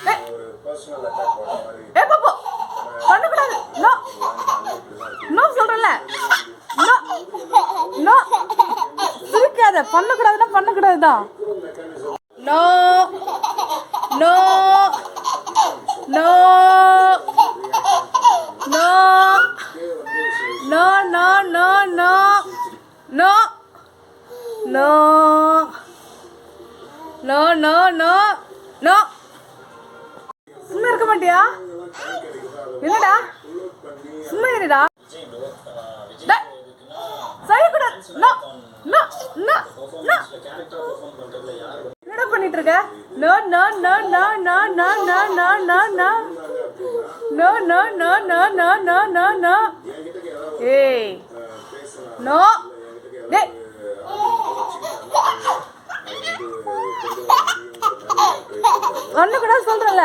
ஏ பாப்பா பண்ணக்கூடாது. No no சொல்றல. நோ நோ சிரிக்காத. பண்ணக்கூடாதுன்னா பண்ணக்கூடாதுதான். No no no no no no no no no no no no no no. சும்மா இருக்க மாட்டியா? என்னடா சும்மா இருடா. செய்யக்கூடாது. No no no no. என்னடா பண்ணிட்டு இருக்க? No no no no no no no no no no no no no no no no no no. ஏய் நோ. டேய் பண்ணக்கூடாது சொல்றல.